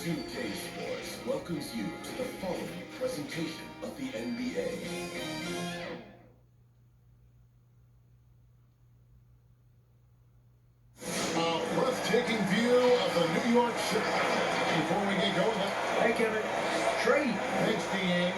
2K Sports welcomes you to the following presentation of the NBA. A breathtaking view of the New York City. Before we get going, hey Kevin, Trey. Thanks, DA.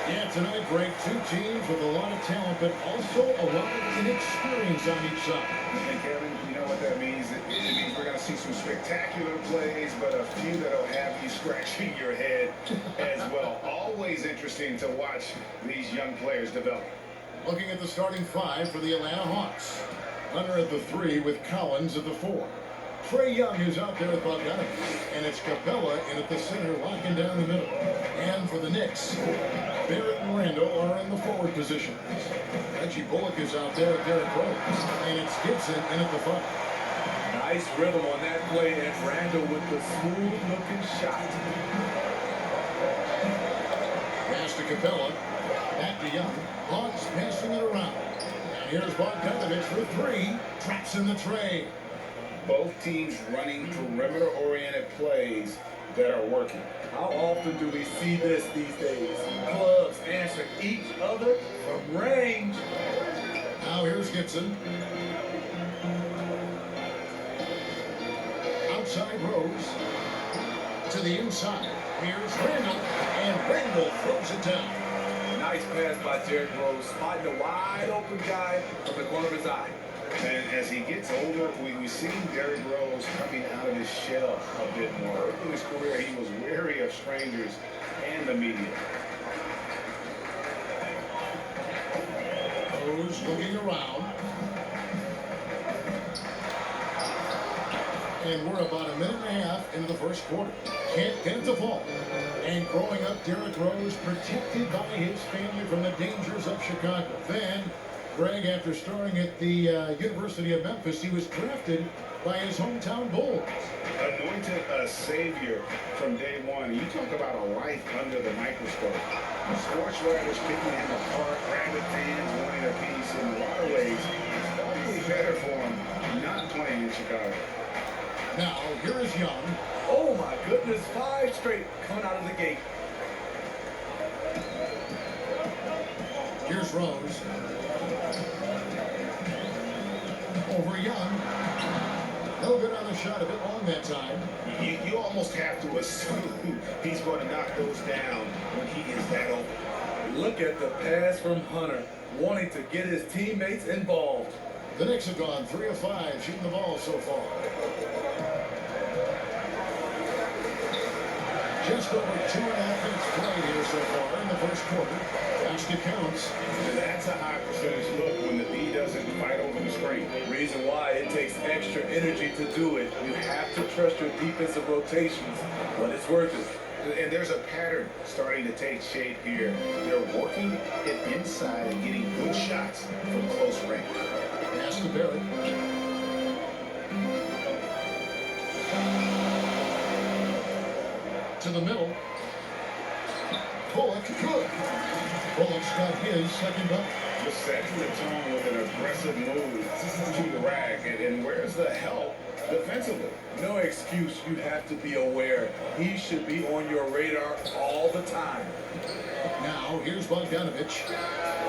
Yeah, tonight, Greg, two teams with a lot of talent, but also a lot of inexperience on each side. And Kevin, you know what that means? It means we're going to see some spectacular plays, but a few that'll have you scratching your head as well. Always interesting to watch these young players develop. Looking at the starting five for the Atlanta Hawks. Hunter at the 3 with Collins at the 4. Trae Young is out there at Bogdanovich, and it's Capella in at the center, locking down the middle. And for the Knicks, Barrett and Randall are in the forward positions. Reggie Bullock is out there at Derrick Rose, and it's Gibson in at the 5. Nice rhythm on that play, and Randall with the smooth-looking shot. Pass to Capella, back to Young. Hawks passing it around. And here's Bogdanovich for 3, traps in the tray. Both teams running perimeter-oriented plays that are working. How often do we see this these days? Clubs answer each other from range. Now here's Gibson. Outside Rose. To the inside. Here's Randall. And Randall throws it down. Nice pass by Derrick Rose, spotting a wide-open guy from the corner of his eye. And as he gets older, we've seen Derrick Rose coming out of his shell a bit more. Early in his career, he was wary of strangers and the media. Rose looking around. And we're about a minute and a half into the first quarter. Can't get it to fall. And growing up, Derrick Rose protected by his family from the dangers of Chicago. Then, Greg, after starting at the University of Memphis, he was drafted by his hometown Bulls. Anointed a savior from day one. You talk about a life under the microscope. Sports writers picking him apart, rabid fans wanting a piece. In a lot of ways, it's probably better for him not playing in Chicago. Now, here is Young. Oh my goodness, 5 straight coming out of the gate. Here's Rose. Over Young. No good on the shot, a bit long that time. You almost have to assume he's going to knock those down when he is that open. Look at the pass from Hunter, wanting to get his teammates involved. The Knicks have gone 3 of 5 shooting the ball so far. Just over 2.5 minutes played here so far in the first quarter. Basket counts. And that's a high percentage look when the D doesn't fight over the screen. Reason why it takes extra energy to do it. You have to trust your defensive rotations, but it's worth it. And there's a pattern starting to take shape here. They're working it inside and getting good shots from close range. Pass to Barrett. To the middle. Bullock, good. Bullock's got his second bucket. Just setting the tone with an aggressive move to the rack. And where's the help defensively? No excuse. You have to be aware. He should be on your radar all the time. Now, here's Bogdanovich.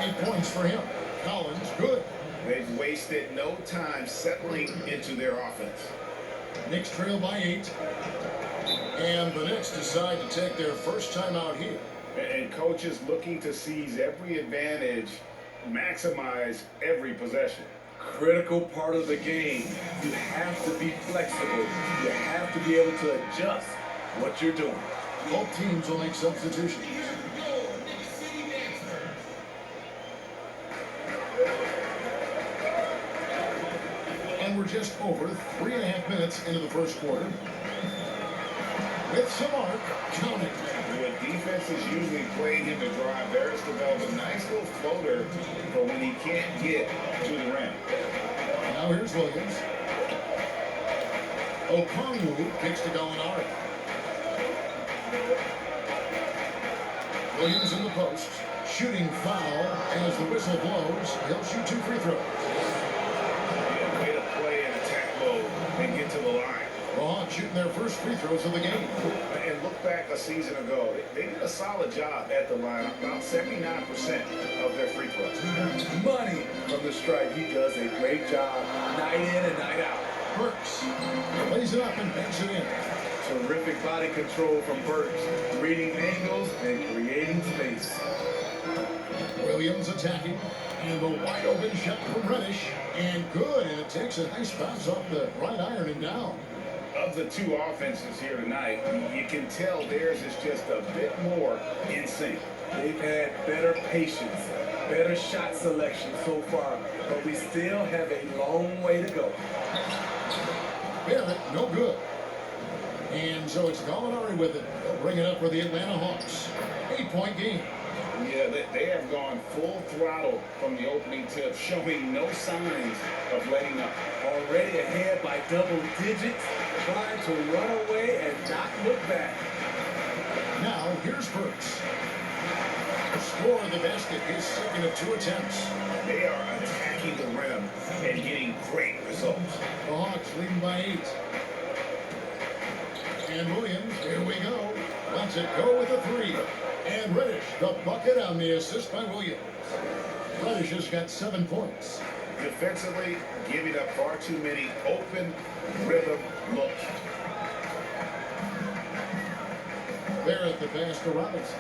8 points for him. Collins, good. They've wasted no time settling into their offense. Knicks trail by 8. And the Knicks decide to take their first time out here. And coaches looking to seize every advantage, maximize every possession. Critical part of the game. You have to be flexible. You have to be able to adjust what you're doing. Both teams will make substitutions. And we're just over 3.5 minutes into the first quarter. With Samart counting. With defenses usually playing him to drive. Barrett's developed a nice little floater for when he can't get to the rim. Now here's Williams. Okongwu kicks to Gallinari. Williams in the post. Shooting foul as the whistle blows. He'll shoot 2 free throws. Yeah, way to play in attack mode and get to the line. The Hawks shooting their first free throws of the game. And look back a season ago. They did a solid job at the line. About 79% of their free throws. Money from the stripe. He does a great job night in and night out. Burks lays it up and banks it in. Terrific body control from Burks, reading angles and creating space. Williams attacking, and the wide open shot from Reddish, and good, and it takes a nice bounce off the right iron and down. Of the two offenses here tonight, you can tell theirs is just a bit more in sync. They've had better patience, better shot selection so far, but we still have a long way to go. Barrett, no good. And so it's Gallinari with it. They'll bring it up for the Atlanta Hawks. 8-point game. Yeah, they have gone full throttle from the opening tip, showing no signs of letting up. Already ahead by double digits, trying to run away and not look back. Now, here's Burks. Score of the basket, his second of 2 attempts. They are attacking the rim and getting great results. The Hawks leading by 8. And Williams, here we go. Lets it go with a 3. And Reddish, the bucket on the assist by Williams. Reddish has got 7 points. Defensively, giving up far too many open rhythm looks. Barrett the pass to Robinson.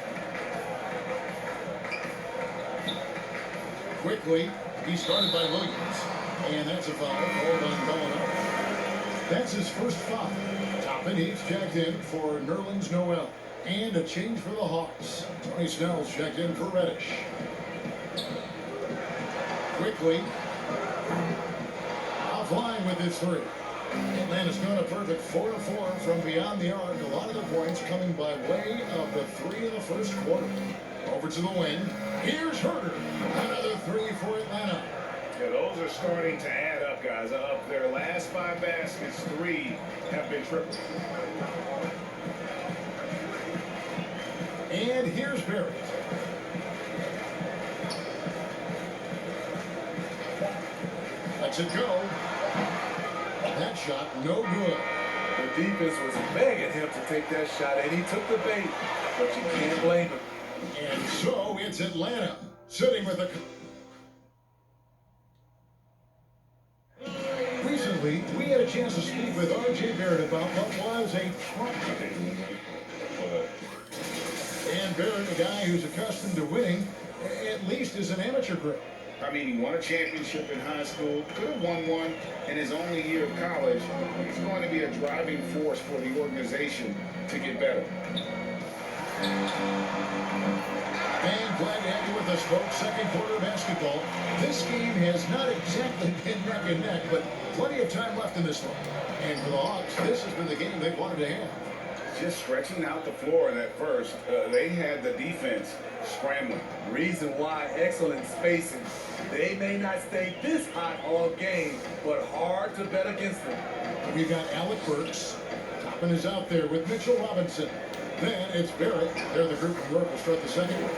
Quickly, he started by Williams. And that's a foul called on Gallinari. That's his first foul. Toppin, he's checked in for Nerlens Noel. And a change for the Hawks. Tony Snell's checked in for Reddish. Quickly, offline with his 3. Atlanta's gone a perfect 4 of 4 from beyond the arc. A lot of the points coming by way of the 3 in the first quarter. Over to the wing. Here's Herter. Another 3 for Atlanta. Yeah, those are starting to add up, guys. Of their last 5 baskets, 3 have been triple. And here's Barrett. Lets it go. That shot, no good. The defense was begging him to take that shot, and he took the bait, but you can't blame him. And so it's Atlanta sitting with a... Recently, we had a chance to speak with R.J. Barrett about what was a Trump. And Barrett, a guy who's accustomed to winning, at least is an amateur grade. I mean, he won a championship in high school, could have won one in his only year of college. He's going to be a driving force for the organization to get better. And glad to have you with us, folks. Second quarter basketball. This game has not exactly been neck and neck, but plenty of time left in this one. And for the Hawks, this has been the game they've wanted to have. Just stretching out the floor in that first, they had the defense scrambling. Reason why, excellent spacing. They may not stay this hot all game, but hard to bet against them. We've got Alec Burks. Toppin is out there with Mitchell Robinson. Then it's Barrett. They're the group from York will start the second one.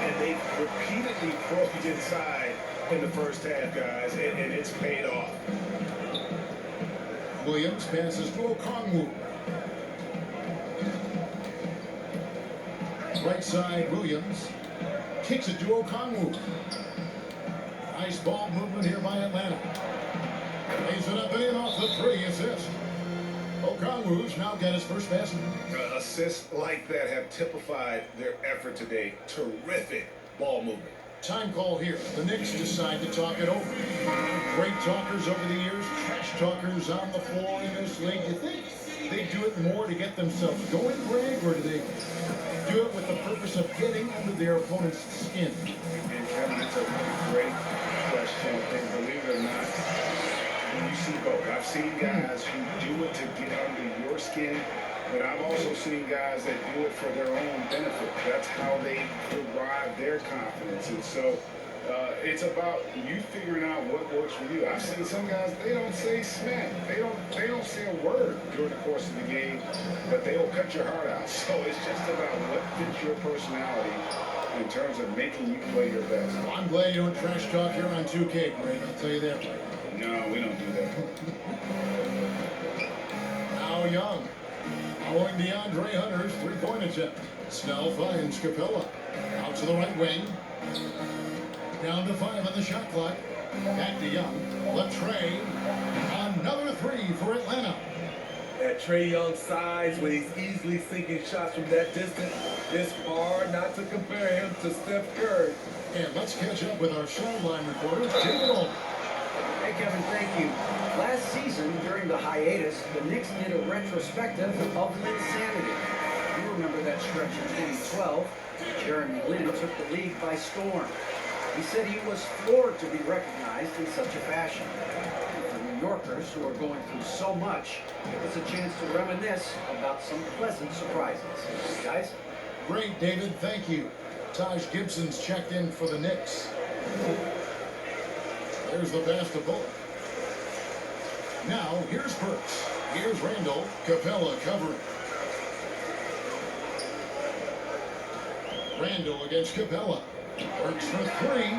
And they repeatedly probed inside in the first half, guys, and it's paid off. Williams passes to Okongwu. Right side, Williams kicks it to Okongwu. Nice ball movement here by Atlanta. Lays it up and in off the 3 assist. Okongwu's now got his first basket. Assists like that have typified their effort today. Terrific ball movement. Time call here. The Knicks decide to talk it over. Great talkers over the years, trash talkers on the floor in this league. You think they do it more to get themselves going, Greg, or do they do it with the purpose of getting under their opponent's skin? And Kevin, that's a great question. And believe it or not, you see both. I've seen guys who do it to get under your skin, But I've also seen guys that do it for their own benefit. That's how they derive their confidence. And so it's about you figuring out what works for you. I've seen some guys, they don't say smack. They don't say a word during the course of the game, but they will cut your heart out. So it's just about what fits your personality in terms of making you play your best. Well, I'm glad you don't trash talk here on 2K, Greg. I'll tell you that. No, we don't do that. Now Young. Following DeAndre Hunter's three-point attempt. Snell finds Capella. Out to the right wing. Down to 5 on the shot clock. Back to Young. Latrey. Another three for Atlanta. At Trae Young's size, when he's easily sinking shots from that distance, it's hard not to compare him to Steph Curry. And let's catch up with our sideline reporter, David Olden. Hey, Kevin, thank you. Last season, during the hiatus, the Knicks did a retrospective of insanity. You remember that stretch in 2012. Jeremy Lin took the league by storm. He said he was floored to be recognized in such a fashion. For New Yorkers who are going through so much, it's a chance to reminisce about some pleasant surprises. Guys? Great, David. Thank you. Taj Gibson's checked in for the Knicks. There's the basketball. Now, here's Burks. Here's Randall. Capella covering. Randall against Capella. Burks for three.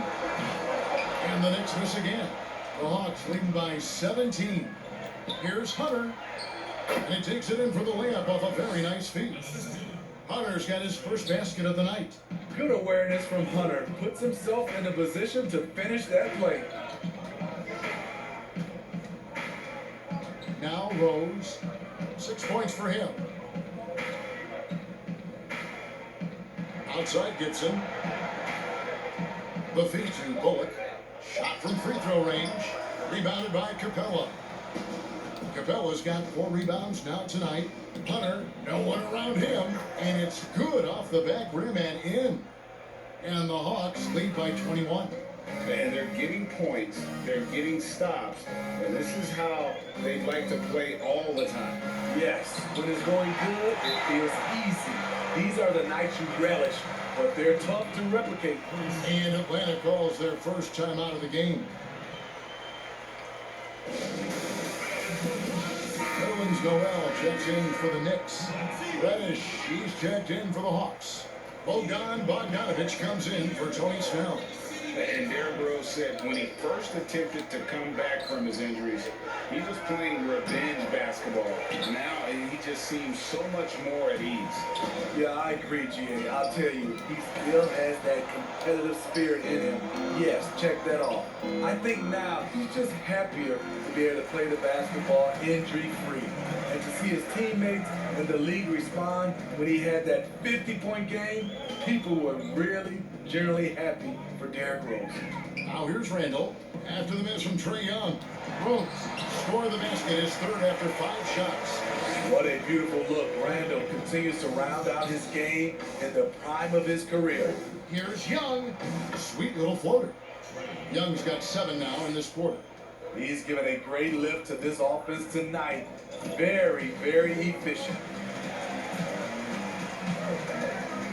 And the Knicks miss again. The Hawks leading by 17. Here's Hunter. And he takes it in for the layup off a very nice feed. Hunter's got his first basket of the night. Good awareness from Hunter. Puts himself in a position to finish that play. Now Rose. 6 points for him. Outside Gibson. The feed to Bullock. Shot from free throw range. Rebounded by Capella. Capella's got 4 rebounds now tonight. Hunter, no one around him. And it's good off the back rim and in. And the Hawks lead by 21. And they're getting points, they're getting stops, and this is how they like to play all the time. Yes, when it's going good, it feels easy. These are the nights you relish, but they're tough to replicate. And Atlanta calls their first time out of the game. Nerlens Noel checks in for the Knicks. Reddish, he's checked in for the Hawks. Bogdan Bogdanovic comes in for Tony Snell. And Derrick Rose said when he first attempted to come back from his injuries, he was playing revenge basketball. Now he just seems so much more at ease. Yeah, I agree, G.A. I'll tell you, he still has that competitive spirit in him. Yes, check that off. I think now he's just happier to be able to play the basketball injury-free. And to see his teammates and the league respond when he had that 50-point game, people were really generally happy for Derrick Rose. Now here's Randall. After the miss from Trae Young. Rose scored the basket, his third after 5 shots. What a beautiful look. Randall continues to round out his game in the prime of his career. Here's Young. Sweet little floater. Young's got 7 now in this quarter. He's given a great lift to this offense tonight. Very, very efficient.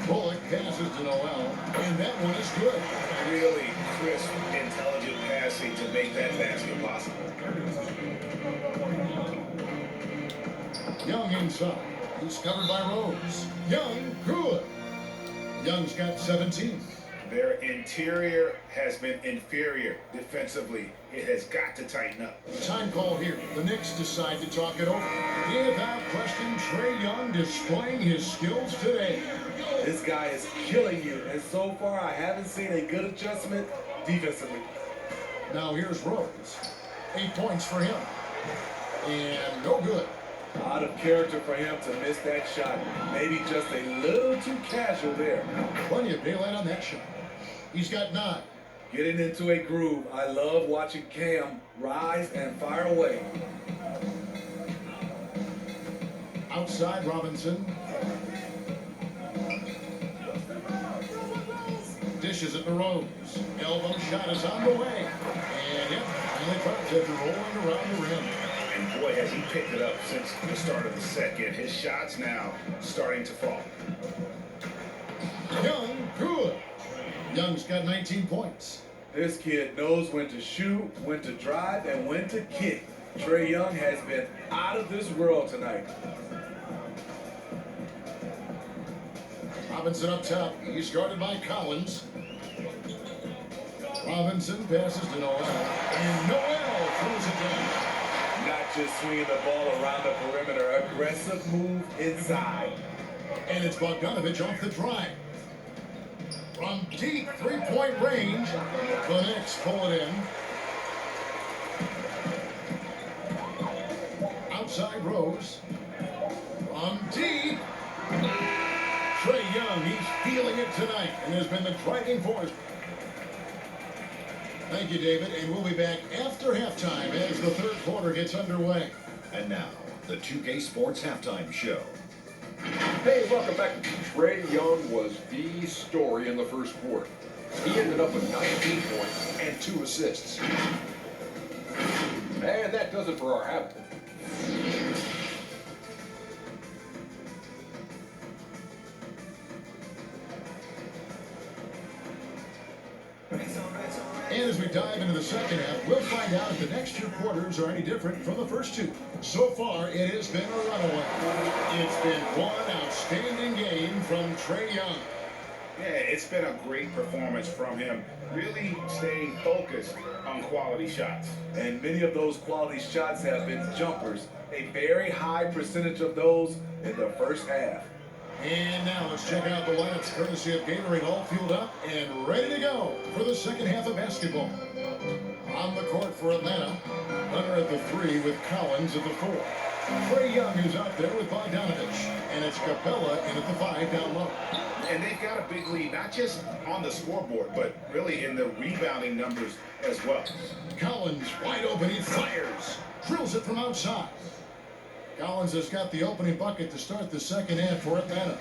Bullock passes to Noel, and that one is good. Really crisp, intelligent passing to make that basket possible. Young inside. He's covered by Rose. Young, good. Young's got 17. Their interior has been inferior defensively. It has got to tighten up. Time call here. The Knicks decide to talk it over. Without question, Trae Young displaying his skills today. This guy is killing you, and so far I haven't seen a good adjustment defensively. Now here's Rose. 8 points for him. And no good. Out of character for him to miss that shot. Maybe just a little too casual there. Plenty of daylight on that shot. He's got 9. Getting into a groove. I love watching Cam rise and fire away. Outside Robinson. Dishes it to Rose. Elbow shot is on the way. And yep, finally drops after rolling around the rim. And boy, has he picked it up since the start of the second. His shots now starting to fall. Young, good. Young's got 19 points. This kid knows when to shoot, when to drive, and when to kick. Trae Young has been out of this world tonight. Robinson up top. He's guarded by Collins. Robinson passes to Noel. And Noel throws it down. Not just swinging the ball around the perimeter. Aggressive move inside. And it's Bogdanovich off the drive. From deep three-point range, the Knicks pull it in. Outside Rose. From deep. Trae Young, he's feeling it tonight and has been the driving force. Thank you, David, and we'll be back after halftime as the third quarter gets underway. And now, the 2K Sports Halftime Show. Hey, welcome back. Trae Young was the story in the first quarter. He ended up with 19 points and 2 assists. And that does it for our half. And as we dive into the second half, we'll find out if the next two quarters are any different from the first two. So far, it has been a runaway. It's been one outstanding game from Trae Young. Yeah, it's been a great performance from him. Really staying focused on quality shots. And many of those quality shots have been jumpers. A very high percentage of those in the first half. And now let's check out the lineups courtesy of Gatorade, all fueled up and ready to go for the second half of basketball. On the court for Atlanta, Hunter at the 3 with Collins at the 4. Trae Young is out there with Bogdanovich, and it's Capella in at the 5 down low. And they've got a big lead, not just on the scoreboard, but really in the rebounding numbers as well. Collins wide open, he fires, drills it from outside. Collins has got the opening bucket to start the second half for Atlanta.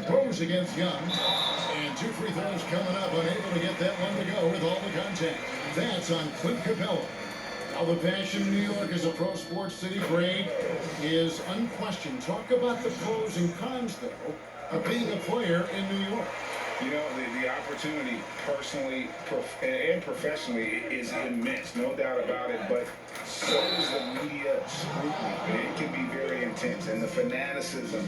Rose against Young. And 2 free throws coming up, unable to get that one to go with all the contact. That's on Clint Capella. Now the passion in New York as a pro sports city, Greg, is unquestioned. Talk about the pros and cons, though, of being a player in New York. You know, the opportunity personally and professionally is immense, no doubt about it, but so is the media scrutiny. It can be very intense, and the fanaticism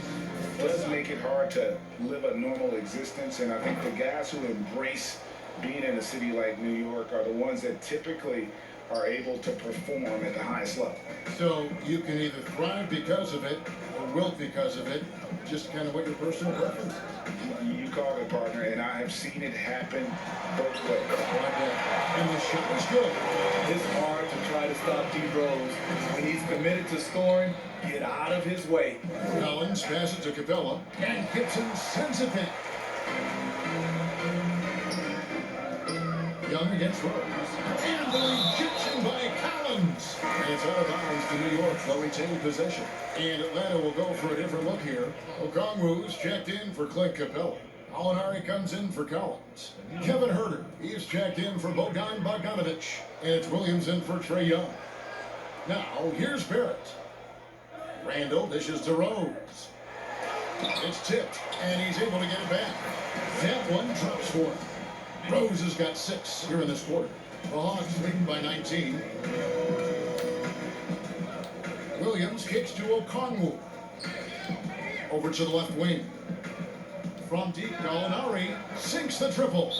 does make it hard to live a normal existence, and I think the guys who embrace being in a city like New York are the ones that typically are able to perform at the highest level. So you can either thrive because of it or wilt because of it, just kind of what your personal preference is. You called it, partner, and I have seen it happen both ways. And the shot is good. It's hard to try to stop D Rose. When he's committed to scoring, get out of his way. Collins passes to Capella, and Gibson sends it back. Young against Rose. And the rejection by Collins. And it's out of bounds to New York. They'll retain possession. And Atlanta will go for a different look here. Okongwu's checked in for Clint Capella. Alinari comes in for Collins. Kevin Herter, he's checked in for Bogdanovich. And it's Williams in for Trae Young. Now, here's Barrett. Randall dishes to Rose. It's tipped, and he's able to get it back. That one drops for him. Rose has got 6 here in this quarter. The Hawks leading by 19. Williams kicks to Okongwu. Over to the left wing. From deep, Gallinari sinks the triple.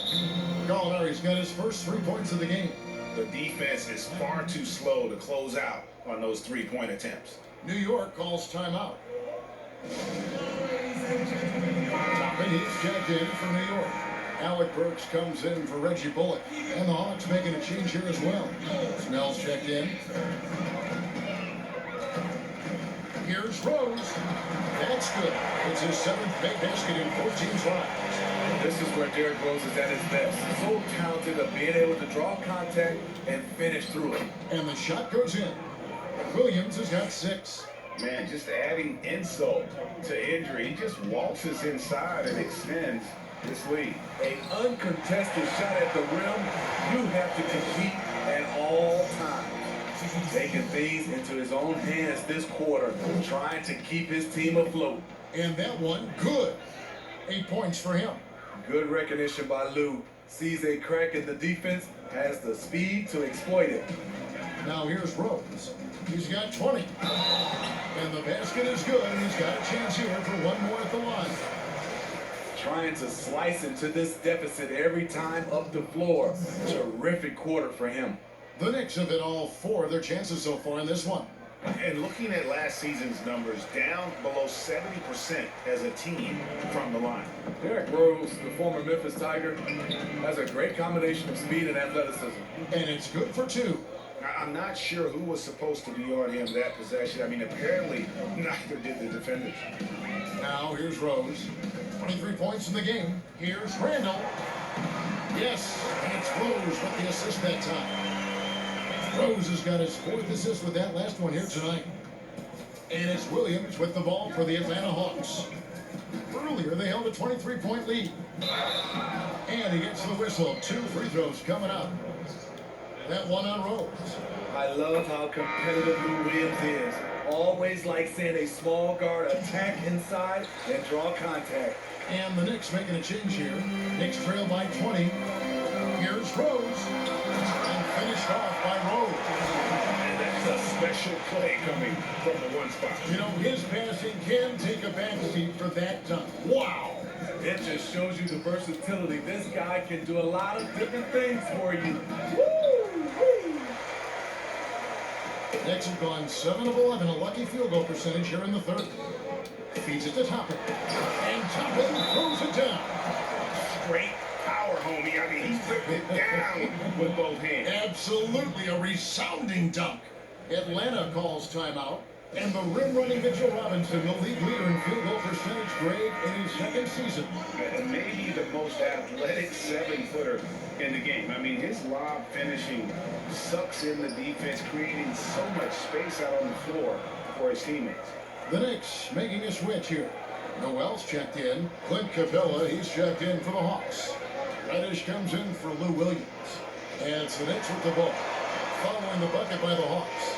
Gallinari's got his first 3 points of the game. The defense is far too slow to close out on those three-point attempts. New York calls timeout. Toppin, he's checked in for New York. Alec Burks comes in for Reggie Bullock. And the Hawks making a change here as well. Snell's checked in. Here's Rose. That's good. It's his 7th big basket in 14 tries. This is where Derrick Rose is at his best. So talented at being able to draw contact and finish through it. And the shot goes in. Williams has got 6. Man, just adding insult to injury. He just waltzes inside and extends this lead. An uncontested shot at the rim, you have to compete at all taking things into his own hands this quarter, trying to keep his team afloat. And that one, good. 8 points for him. Good recognition by Lou. Sees a crack in the defense, has the speed to exploit it. Now here's Rose. He's got 20. And the basket is good, and he's got a chance here for one more at the line. Trying to slice into this deficit every time up the floor. Terrific quarter for him. The Knicks have hit all 4 of their chances so far in this one. And looking at last season's numbers, down below 70% as a team from the line. Derrick Rose, the former Memphis Tiger, has a great combination of speed and athleticism. And it's good for 2. I'm not sure who was supposed to be on him that possession. I mean, apparently neither did the defenders. Now here's Rose. 23 points in the game. Here's Randall. Yes, and it's Rose with the assist that time. Rose has got his 4th assist with that last one here tonight. And it's Williams with the ball for the Atlanta Hawks. Earlier, they held a 23-point lead. And he gets the whistle. 2 free throws coming up. That one on Rose. I love how competitive Lou Williams is. Always likes seeing a small guard attack inside and draw contact. And the Knicks making a change here. Knicks trail by 20. Here's Rose. And finished off by Rose. And that's a special play coming from the one spot. You know, his passing can take a backseat for that dunk. Wow. It just shows you the versatility. This guy can do a lot of different things for you. Woo! Knicks have gone 7 of 11, a lucky field goal percentage here in the 3rd. Feeds it to Toppin. And Toppin throws it down. Straight power, homie. I mean, he took it down with both hands. Absolutely a resounding dunk. Atlanta calls timeout. And the rim-running Mitchell Robinson, the league leader in field goal percentage grade in his 2nd season. And maybe the most athletic 7-footer in the game. I mean, his lob finishing sucks in the defense, creating so much space out on the floor for his teammates. The Knicks making a switch here. Noel's checked in. Clint Capella, he's checked in for the Hawks. Reddish comes in for Lou Williams. And it's the Knicks with the ball. Following the bucket by the Hawks.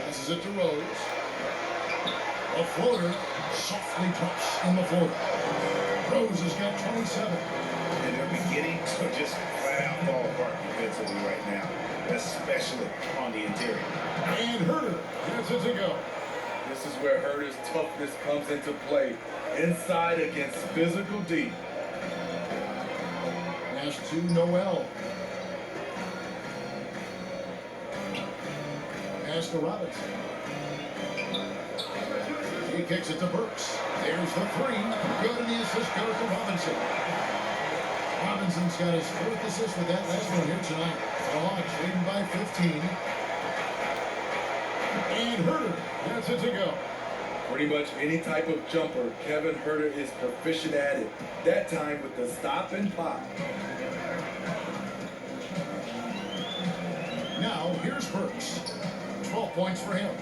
Passes it to Rose. A floater softly drops in the floater. Rose has got 27. And they're beginning to just flat out fall apart defensively right now, especially on the interior. And Herter gets it to go. This is where Herter's toughness comes into play. Inside against physical D. Pass to Noel. Pass to Robinson. He kicks it to Burks. There's the 3. Good, and the assist goes to Robinson. Robinson's got his 4th assist with that last one here tonight. The Hawks leading by 15. And Herter gets it to go. Pretty much any type of jumper, Kevin Herter is proficient at it. That time with the stop and pop. Now, here's Burks. 12 points for him.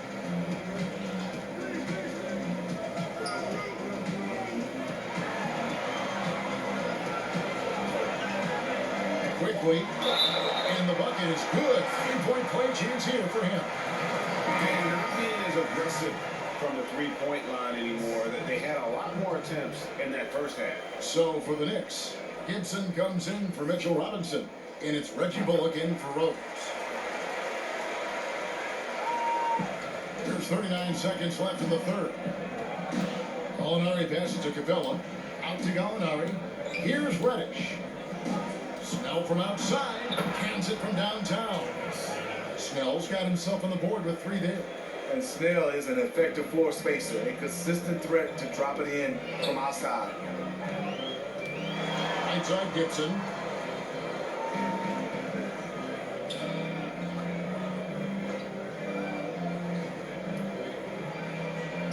Quickly, and the bucket is good. 3-point play chance here for him. And not being as aggressive from the 3-point line anymore. That they had a lot more attempts in that first half. So for the Knicks, Gibson comes in for Mitchell Robinson, and it's Reggie Bullock in for Rose. There's 39 seconds left in the 3rd. Gallinari passes to Capella. Out to Gallinari. Here's Reddish. Snell from outside. Cans it from downtown. Snell's got himself on the board with 3 there. And Snell is an effective floor spacer, a consistent threat to drop it in from outside. Outside Gibson.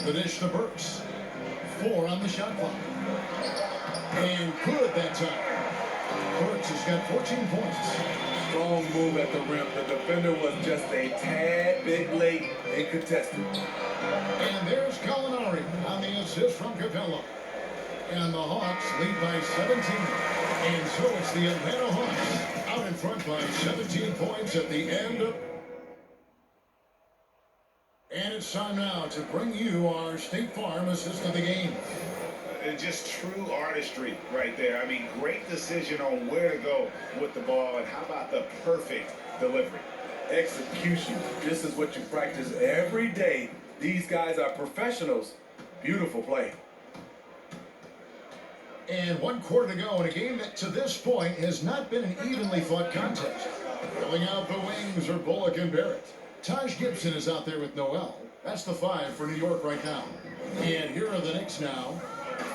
The dish to Burks. 4 on the shot clock. And good that time. Burks has got 14 points. Strong move at the rim. The defender was just a tad bit late and contested. And there's Gallinari on the assist from Capella. And the Hawks lead by 17. And so it's the Atlanta Hawks out in front by 17 points at the end of... And it's time now to bring you our State Farm assist of the game. And just true artistry right there. I mean, great decision on where to go with the ball, and how about the perfect delivery? Execution. This is what you practice every day. These guys are professionals. Beautiful play. And 1 quarter to go in a game that to this point has not been an evenly fought contest. Filling out the wings are Bullock and Barrett. Taj Gibson is out there with Noel. That's the 5 for New York right now. And here are the Knicks now,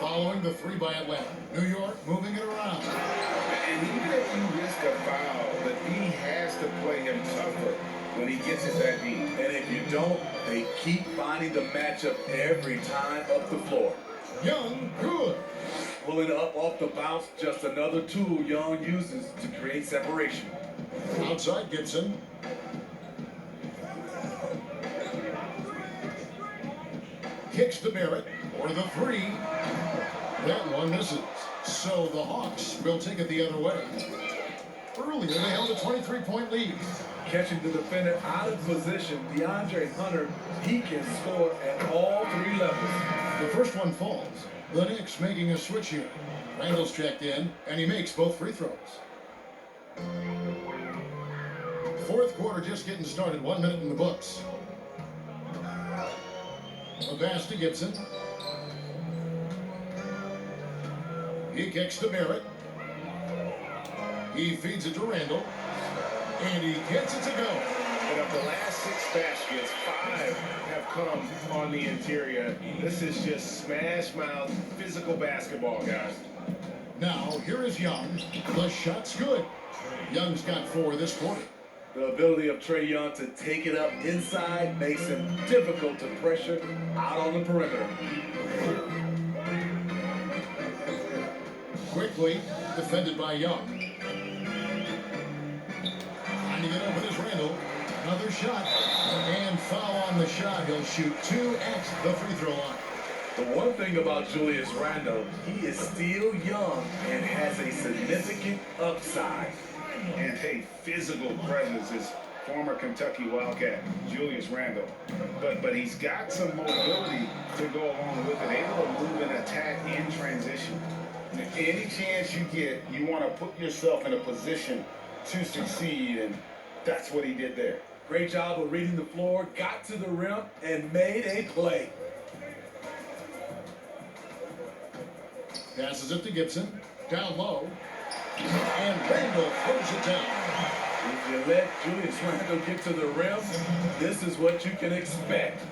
following the 3 by Atlanta. New York moving it around. And even if you risk a foul, the D has to play him tougher when he gets it that deep. And if you don't, they keep finding the matchup every time up the floor. Young, good. Pulling up off the bounce, just another tool Young uses to create separation. Outside Gibson. Kicks to Barrett for the 3. That one misses. So the Hawks will take it the other way. Earlier, they held a 23-point lead. Catching the defender out of position, DeAndre Hunter, he can score at all 3 levels. The first one falls. The Knicks making a switch here. Randall's checked in, and he makes both free throws. 4th quarter just getting started. 1 minute in the books. A pass to Gibson. He kicks to Barrett. He feeds it to Randall. And he gets it to go. And of the last 6 baskets, 5 have come on the interior. This is just smash mouth, physical basketball, guys. Now, here is Young. The shot's good. Young's got 4 this quarter. The ability of Trae Young to take it up inside makes him difficult to pressure out on the perimeter. Quickly defended by Young. Trying to get open is Randall. Another shot. And foul on the shot. He'll shoot 2 at the free throw line. The one thing about Julius Randle, he is still young and has a significant upside. And a physical presence is former Kentucky Wildcat Julius Randle. But he's got some mobility to go along with it, able to move and attack in transition. Any chance you get, you want to put yourself in a position to succeed, and that's what he did there. Great job of reading the floor, got to the rim, and made a play. Passes it to Gibson. Down low. And Randall throws it down. If you let Julius Randle get to the rim, this is what you can expect.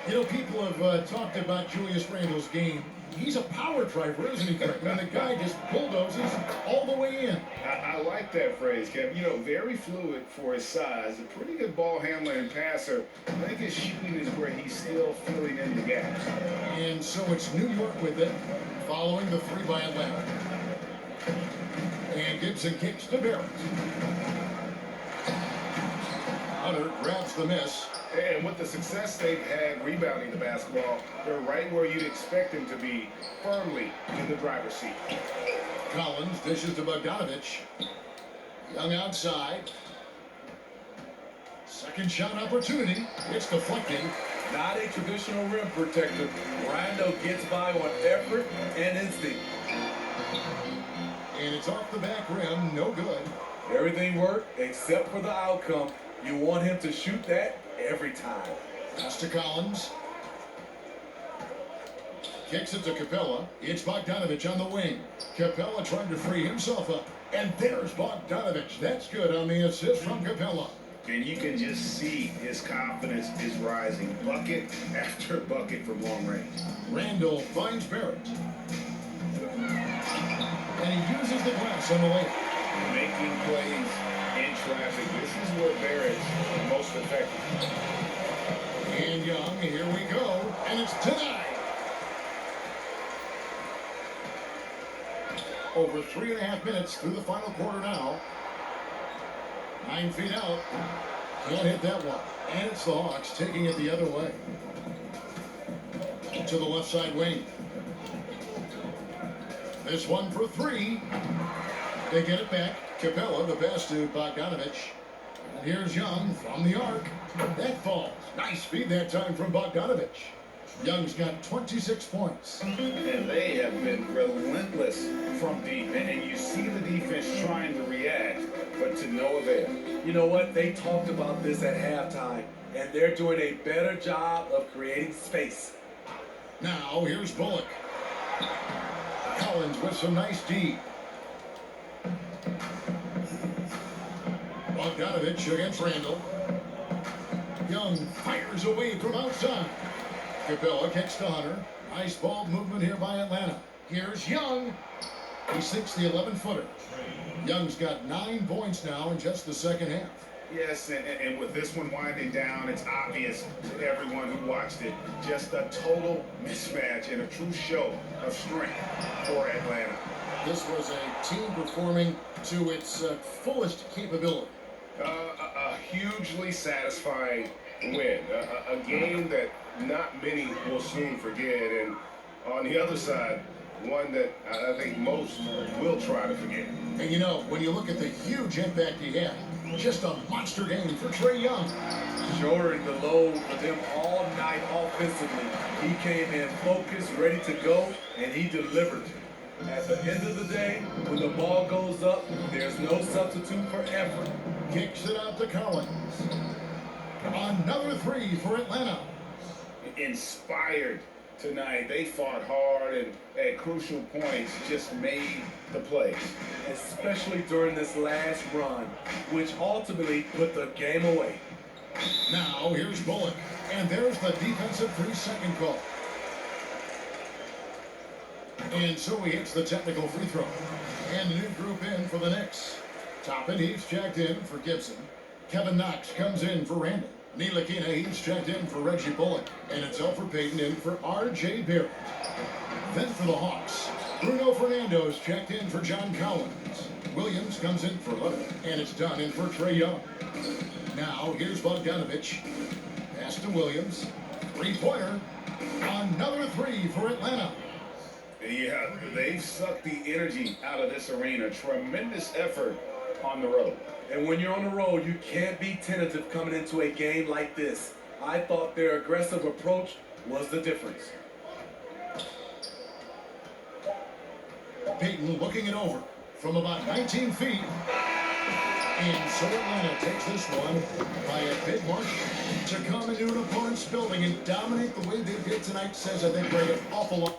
You know, people have talked about Julius Randle's game. He's a power driver, isn't he? When the guy just bulldozes all the way in. I like that phrase, Kev. You know, very fluid for his size. A pretty good ball handler and passer. I think his shooting is where he's still filling in the gaps. And so it's New York with it, following the 3 by Atlanta. And Gibson kicks to Barrett. Hunter grabs the miss. And with the success they've had rebounding the basketball, they're right where you'd expect them to be, firmly in the driver's seat. Collins dishes to Bogdanovich. Young outside. Second shot opportunity. It's deflected. Not a traditional rim protector. Randle gets by on effort and instinct. And it's off the back rim. No good. Everything worked except for the outcome. You want him to shoot that every time. Pass to Collins. Kicks it to Capella. It's Bogdanovich on the wing. Capella trying to free himself up. And there's Bogdanovich. That's good on the assist from Capella. And you can just see his confidence is rising. Bucket after bucket from long range. Randall finds Barrett. And he uses the glass on the lane. Making plays in traffic. This is where Barrett's most effective. And Young, here we go. And it's tonight. Over 3.5 minutes through the final quarter now. 9 feet out. Can't hit that one. And it's the Hawks taking it the other way. To the left side wing. This one for 3. They get it back. Capella, the pass to Bogdanovich. And here's Young from the arc. That falls. Nice feed that time from Bogdanovich. Young's got 26 points. And they have been relentless from deep. And you see the defense trying to react, but to no avail. You know what? They talked about this at halftime, and they're doing a better job of creating space. Now, here's Bullock. Collins with some nice D. Bogdanovich against Randall. Young fires away from outside. Capella kicks to Hunter. Nice ball movement here by Atlanta. Here's Young. He sinks the 11-footer. Young's got 9 points now in just the second half. Yes, and with this one winding down, it's obvious to everyone who watched it. Just a total mismatch and a true show of strength for Atlanta. This was a team performing to its fullest capability. A hugely satisfying win. A game that not many will soon forget. And on the other side, one that I think most will try to forget. And you know, when you look at the huge impact he had, just a monster game for Trae Young. Shouldering the load for them all night offensively. He came in focused, ready to go, and he delivered. At the end of the day, when the ball goes up, there's no substitute for effort. Kicks it out to Collins. Another 3 for Atlanta. Inspired tonight. They fought hard and at crucial points just made the plays. Especially during this last run, which ultimately put the game away. Now here's Bullock. And there's the defensive 3-second call. And so he hits the technical free throw. And the new group in for the Knicks. Toppin, he's checked in for Gibson. Kevin Knox comes in for Randall. Ntilikina, he's checked in for Reggie Bullock. And it's Elfrid Payton in for R.J. Barrett. Then for the Hawks, Bruno Fernando's checked in for John Collins. Williams comes in for Leonard. And it's done in for Trae Young. Now here's Bogdanovich. Pass to Williams. 3-pointer. Another 3 for Atlanta. Yeah, they've sucked the energy out of this arena. Tremendous effort on the road. And when you're on the road, you can't be tentative coming into a game like this. I thought their aggressive approach was the difference. Payton looking it over from about 19 feet. And so Atlanta takes this one by a big margin. To come into an opponent's building and dominate the way they did tonight says I think they're an awful lot.